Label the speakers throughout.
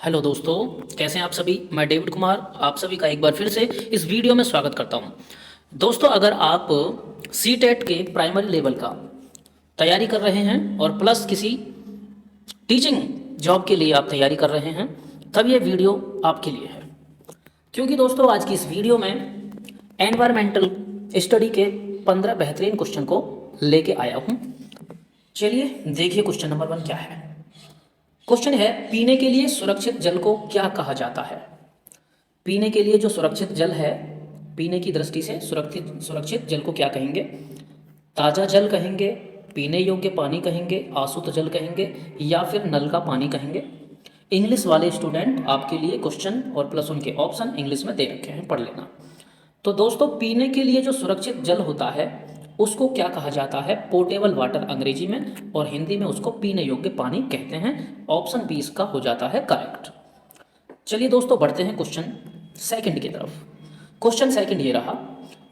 Speaker 1: Hello दोस्तों, कैसे हैं आप सभी। मैं डेविड कुमार आप सभी का एक बार फिर से इस वीडियो में स्वागत करता हूं। दोस्तों, अगर आप सी टेट के प्राइमरी लेवल का तैयारी कर रहे हैं और प्लस किसी टीचिंग जॉब के लिए आप तैयारी कर रहे हैं, तब ये वीडियो आपके लिए है। क्योंकि दोस्तों, आज की इस वीडियो में एनवायरमेंटल स्टडी के 15 बेहतरीन क्वेश्चन को लेके आया हूँ। चलिए देखिए क्वेश्चन नंबर 1 क्या है। क्वेश्चन है, पीने के लिए सुरक्षित जल को क्या कहा जाता है। पीने के लिए जो सुरक्षित जल है, पीने की दृष्टि से सुरक्षित सुरक्षित जल को क्या कहेंगे। ताज़ा जल कहेंगे, पीने योग्य पानी कहेंगे, आशुद्ध जल कहेंगे, या फिर नल का पानी कहेंगे। इंग्लिश वाले स्टूडेंट आपके लिए क्वेश्चन और प्लस उनके ऑप्शन इंग्लिश में दे रखे हैं, पढ़ लेना। तो दोस्तों, पीने के लिए जो सुरक्षित जल होता है उसको क्या कहा जाता है। पोर्टेबल वाटर अंग्रेजी में, और हिंदी में उसको पीने योग्य पानी कहते हैं। ऑप्शन बी इसका हो जाता है करेक्ट। चलिए दोस्तों, बढ़ते हैं क्वेश्चन सेकंड की तरफ। क्वेश्चन सेकंड ये रहा,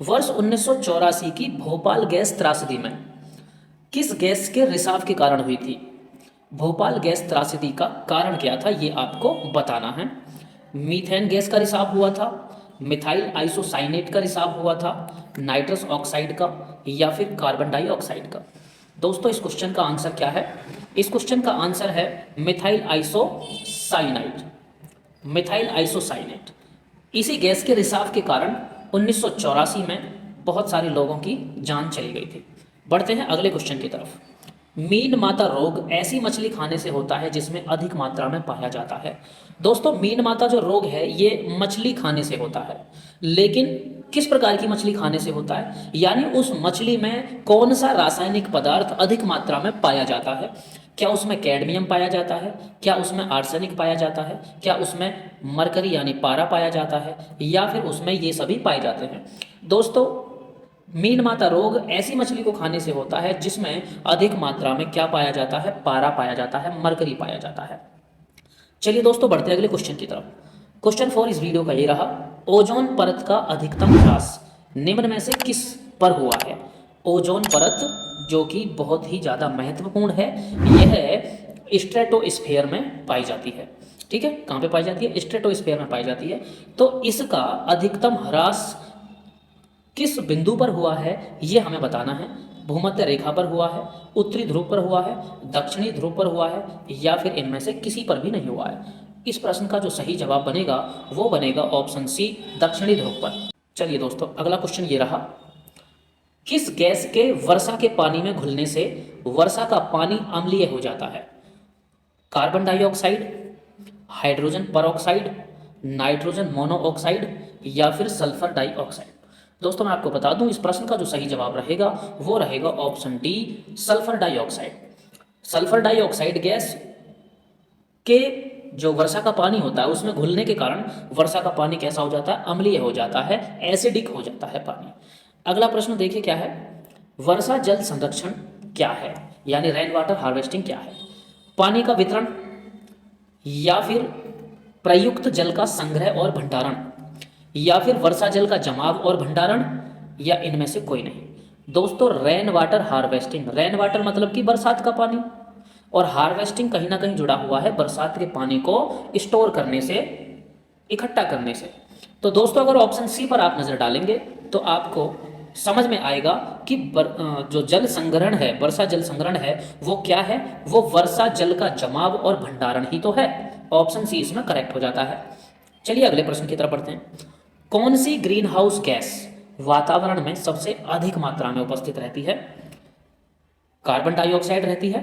Speaker 1: वर्ष 1984 की भोपाल गैस त्रासदी में किस गैस के रिसाव के कारण हुई थी। भोपाल गैस त्रासदी का कारण क्या था, ये आपको बताना है। मीथेन गैस का रिसाव हुआ था, मिथाइल आइसोसाइनेट का रिसाव हुआ था, नाइट्रस ऑक्साइड का, या फिर कार्बन डाइऑक्साइड का। दोस्तों, इस क्वेश्चन का आंसर क्या है। इस क्वेश्चन का आंसर है मिथाइल आइसोसाइनाइड। मिथाइल आइसोसाइनेट इसी गैस के रिसाव के कारण 1984 में बहुत सारे लोगों की जान चली गई थी। बढ़ते हैं अगले क्वेश्चन की तरफ। मीन माता रोग ऐसी मछली खाने से होता है जिसमें अधिक मात्रा में पाया जाता है। दोस्तों, मीन माता जो रोग है ये मछली खाने से होता है, लेकिन किस प्रकार की मछली खाने से होता है, यानी उस मछली में कौन सा रासायनिक पदार्थ अधिक मात्रा में पाया जाता है। क्या उसमें कैडमियम पाया जाता है, क्या उसमें आर्सेनिक पाया जाता है, क्या उसमें मरकरी यानी पारा पाया जाता है, या फिर उसमें ये सभी पाए जाते हैं। दोस्तों, मीन माता रोग ऐसी मछली को खाने से होता है जिसमें अधिक मात्रा में क्या पाया जाता है, पारा पाया जाता है, मरकरी पाया जाता है। चलिए दोस्तों, बढ़ते हैं अगले क्वेश्चन की तरफ। क्वेश्चन 4 इस वीडियो का ये रहा, ओजोन परत का अधिकतम ह्रास निम्न में से किस पर हुआ है। ओजोन परत जो कि बहुत ही ज़्यादा महत्वपूर्ण है, यह स्ट्रेटोस्फेयर में पाई जाती है। ठीक है, कहाँ पे पाई जाती है, स्ट्रेटोस्फेयर में पाई जाती है। तो इसका अधिकतम ह्रास किस बिंदु पर हुआ है ये हमें बताना है। भूमध्य रेखा पर हुआ है, उत्तरी ध्रुव पर हुआ है, दक्षिणी ध्रुव पर हुआ है, या फिर इनमें से किसी पर भी नहीं हुआ है। इस प्रश्न का जो सही जवाब बनेगा वो बनेगा ऑप्शन सी, दक्षिणी ध्रुव पर। चलिए दोस्तों, अगला क्वेश्चन ये रहा, किस गैस के वर्षा के पानी में घुलने से वर्षा का पानी अम्लीय हो जाता है। Carbon dioxide, hydrogen peroxide, nitrogen monoxide, या फिर सल्फर डाइऑक्साइड। दोस्तों, मैं आपको बता दूं, इस प्रश्न का जो सही जवाब रहेगा वो रहेगा option D, sulphur dioxide. Sulphur dioxide gas के जो वर्षा का पानी होता है उसमें घुलने के कारण वर्षा का पानी कैसा हो जाता है, अम्लीय हो जाता है, एसिडिक हो जाता है पानी। अगला प्रश्न देखिए क्या है, वर्षा जल संरक्षण क्या है, यानी रेन वाटर हार्वेस्टिंग क्या है। पानी का वितरण, या फिर प्रयुक्त जल का संग्रह और भंडारण, या फिर वर्षा जल का जमाव और भंडारण, या इनमें से कोई नहीं। दोस्तों, rain water harvesting, rain water मतलब कि बरसात का पानी, और हार्वेस्टिंग कहीं ना कहीं जुड़ा हुआ है बरसात के पानी को स्टोर करने से, इकट्ठा करने से। तो दोस्तों, अगर ऑप्शन सी पर आप नजर डालेंगे तो आपको समझ में आएगा कि जो जल संग्रहण है, वर्षा जल संग्रहण है, वो क्या है, वो वर्षा जल का जमाव और भंडारण ही तो है। ऑप्शन सी इसमें करेक्ट हो जाता है। चलिए अगले प्रश्न की तरफ बढ़ते हैं। कौन सी ग्रीन हाउस गैस वातावरण में सबसे अधिक मात्रा में उपस्थित रहती है। कार्बन डाइऑक्साइड रहती है,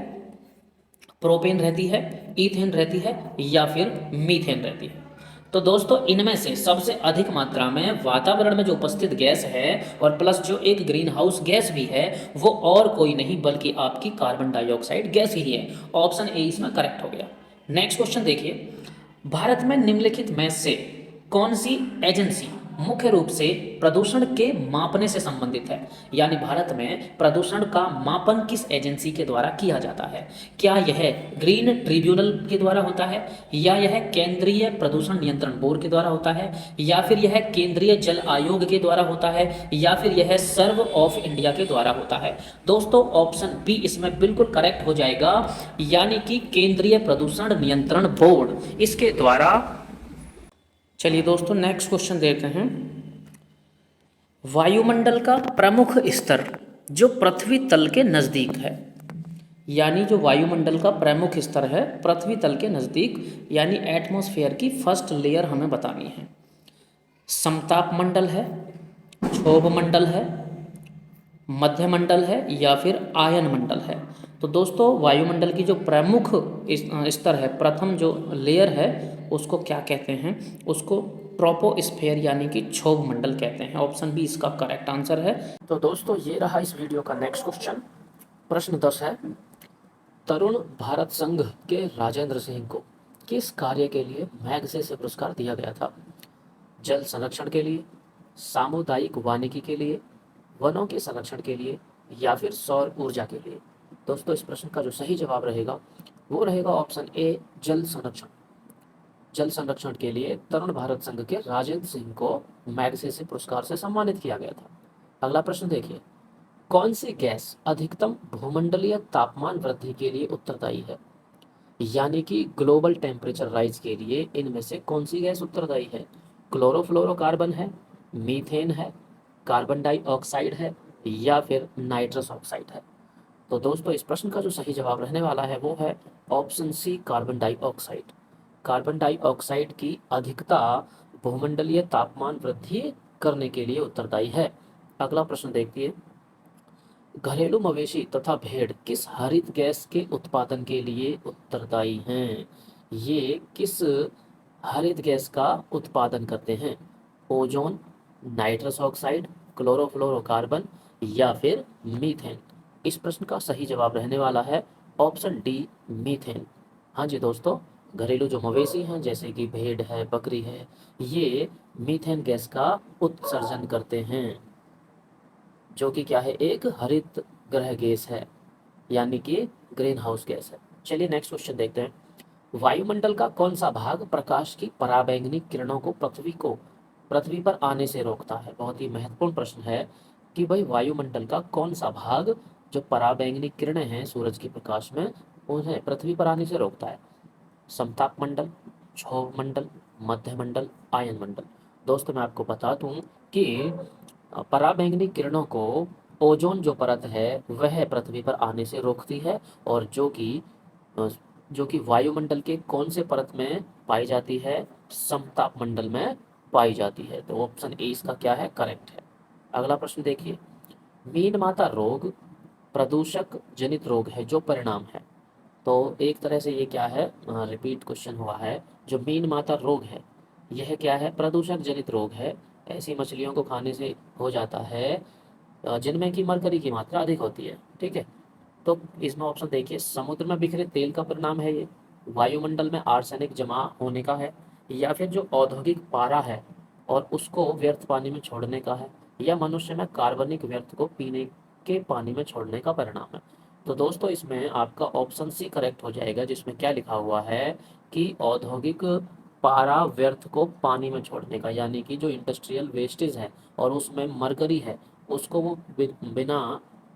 Speaker 1: प्रोपेन रहती है, ईथेन रहती है, या फिर मीथेन रहती है। तो दोस्तों, इनमें से सबसे अधिक मात्रा में वातावरण में जो उपस्थित गैस है और प्लस जो एक ग्रीन हाउस गैस भी है, वो और कोई नहीं बल्कि आपकी कार्बन डाइऑक्साइड गैस ही है। ऑप्शन ए इसमें करेक्ट हो गया। नेक्स्ट क्वेश्चन देखिए, भारत में निम्नलिखित में से कौन सी एजेंसी मुख्य रूप से प्रदूषण के मापने से संबंधित है। यानी भारत में प्रदूषण का मापन किस एजेंसी के द्वारा किया जाता है? क्या यह ग्रीन ट्रिब्यूनल के द्वारा होता है, या यह केंद्रीय प्रदूषण नियंत्रण बोर्ड के द्वारा होता है, या फिर यह केंद्रीय जल आयोग के द्वारा होता है, या फिर यह सर्व ऑफ इंडिया के द्वारा होता है? दोस्तों ऑप्शन बी इसमें बिल्कुल करेक्ट हो जाएगा, यानी कि केंद्रीय प्रदूषण नियंत्रण बोर्ड इसके द्वारा। चलिए दोस्तों नेक्स्ट क्वेश्चन देखते हैं। वायुमंडल का प्रमुख स्तर जो पृथ्वी तल के नज़दीक है, यानी जो वायुमंडल का प्रमुख स्तर है पृथ्वी तल के नज़दीक, यानी एटमॉस्फेयर की फर्स्ट लेयर हमें बतानी है। समताप मंडल है, क्षोभ मंडल है, मध्य मंडल है, या फिर आयन मंडल है? तो दोस्तों वायुमंडल की जो प्रमुख स्तर है, प्रथम जो लेयर है, उसको क्या कहते हैं? उसको ट्रोपोस्फेयर यानी कि क्षोभ मंडल कहते हैं। ऑप्शन बी इसका करेक्ट आंसर है। तो दोस्तों ये रहा इस वीडियो का नेक्स्ट क्वेश्चन। प्रश्न 10 है, तरुण भारत संघ के राजेंद्र सिंह को किस कार्य के लिए मैग्सेसे पुरस्कार दिया गया था? जल संरक्षण के लिए, सामुदायिक वानिकी के लिए, वनों के संरक्षण के लिए, या फिर सौर ऊर्जा के लिए? दोस्तों इस प्रश्न का जो सही जवाब रहेगा वो रहेगा ऑप्शन ए, जल संरक्षण। जल संरक्षण के लिए तरुण भारत संघ के राजेंद्र सिंह को मैग्सेसे पुरस्कार से सम्मानित किया गया था। अगला प्रश्न देखिए, कौन सी गैस अधिकतम भूमंडलीय तापमान वृद्धि के लिए उत्तरदायी है? यानी कि ग्लोबल टेम्परेचर राइज के लिए इनमें से कौन सी गैस उत्तरदायी है? क्लोरोफ्लोरोकार्बन है, मीथेन है, कार्बन डाइऑक्साइड है, या फिर नाइट्रस ऑक्साइड है? तो दोस्तों इस प्रश्न का जो सही जवाब रहने वाला है वो है option C, carbon dioxide. Carbon dioxide की अधिकता भूमंडलीय तापमान वृद्धि करने के लिए उत्तरदायी है। अगला प्रश्न देखिए, घरेलू मवेशी तथा भेड़ किस हरित गैस के उत्पादन के लिए उत्तरदायी हैं? ये किस हरित गैस का उत्पादन करते हैं? ओजोन, नाइट्रस ऑक्साइड, क्लोरोफ्लोरोकार्बन, या फिर मीथेन? इस प्रश्न का सही जवाब रहने वाला है ऑप्शन डी, मीथेन। हाँ जी दोस्तों, घरेलू जो मवेशी हैं जैसे कि भेड़ है, बकरी है, ये मीथेन गैस का उत्सर्जन करते हैं, जो कि क्या है, एक हरित ग्रह गैस है, यानी कि ग्रीन हाउस गैस है। चलिए नेक्स्ट क्वेश्चन देखते हैं। वायुमंडल का कौन सा भाग प्रकाश की पराबैंगनी किरणों को पृथ्वी पर आने से रोकता है? बहुत ही महत्वपूर्ण प्रश्न है कि भाई वायुमंडल का कौन सा भाग जो पराबैंगनी किरणें हैं सूरज के प्रकाश में उन्हें पृथ्वी पर आने से रोकता है? समताप मंडल, क्षोभ मंडल, मध्य मंडल, आयन मंडल? दोस्तों मैं आपको बता दूं कि पराबैंगनी किरणों को ओजोन जो परत है वह पृथ्वी पर आने से रोकती है, और जो कि वायुमंडल के कौन से परत में पाई जाती है? समताप मंडल में पाई जाती है। तो ऑप्शन ए इसका क्या है, करेक्ट है। अगला प्रश्न देखिए, मीन माता रोग प्रदूषक जनित रोग है जो परिणाम है? तो एक तरह से ये क्या है, रिपीट क्वेश्चन हुआ है। जो मीन माता रोग है यह क्या है, प्रदूषक जनित रोग है। ऐसी मछलियों को खाने से हो जाता है जिनमें की मरकरी की मात्रा अधिक होती है। ठीक है, तो इसमें ऑप्शन देखिए, समुद्र में बिखरे तेल का परिणाम है ये, वायुमंडल में आर्सेनिक जमा होने का है, या फिर जो औद्योगिक पारा है और उसको व्यर्थ पानी में छोड़ने का है, या मनुष्य में कार्बनिक व्यर्थ को पीने के पानी में छोड़ने का परिणाम है? तो दोस्तों इसमें आपका ऑप्शन सी करेक्ट हो जाएगा, जिसमें क्या लिखा हुआ है कि औद्योगिक पारा व्यर्थ को पानी में छोड़ने का, यानी कि जो इंडस्ट्रियल वेस्टेज है और उसमें मरकरी है उसको वो बिना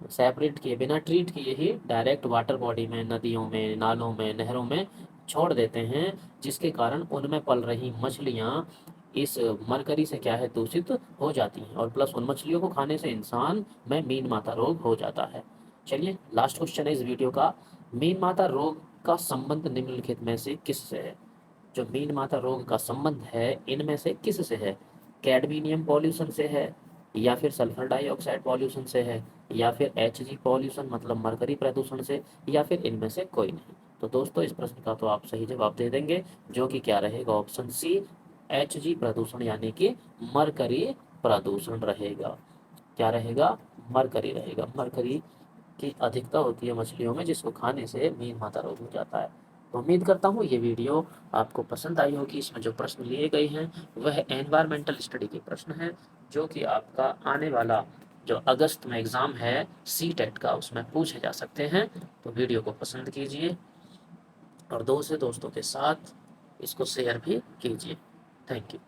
Speaker 1: सेपरेट किए, बिना ट्रीट किए ही डायरेक्ट वाटर बॉडी में, नदियों में, नालों में, नहरों में छोड़ देते हैं, जिसके कारण उनमें पल रही मछलियाँ इस मरकरी से क्या है, दूषित हो जाती हैं, और प्लस उन मछलियों को खाने से इंसान में मीन माता रोग हो जाता है। चलिए लास्ट क्वेश्चन है इस वीडियो का, मीन माता रोग का संबंध निम्नलिखित में से किससे है? जो मीन माता रोग का संबंध है इनमें से किस से है? कैडमिनियम पॉल्यूशन से है, या फिर सल्फर डाइऑक्साइड पॉल्यूशन से है, या फिर एचजी पॉल्यूशन मतलब मरकरी प्रदूषण से, या फिर इनमें से कोई नहीं? तो दोस्तों इस प्रश्न का तो आप सही जवाब दे देंगे, जो कि क्या रहेगा, ऑप्शन सी, एचजी प्रदूषण यानी कि मरकरी प्रदूषण रहेगा। क्या रहेगा, मरकरी रहेगा। मरकरी की अधिकता होती है मछलियों में, जिसको खाने से मीन माता रोग हो जाता है। तो उम्मीद करता हूँ ये वीडियो आपको पसंद आई होगी। इसमें जो प्रश्न लिए गए हैं वह एनवायरमेंटल स्टडी के प्रश्न हैं, जो कि आपका आने वाला जो अगस्त में एग्ज़ाम है सी टेट का, उसमें पूछे जा सकते हैं। तो वीडियो को पसंद कीजिए और दोस्तों के साथ इसको शेयर भी कीजिए। Thank you.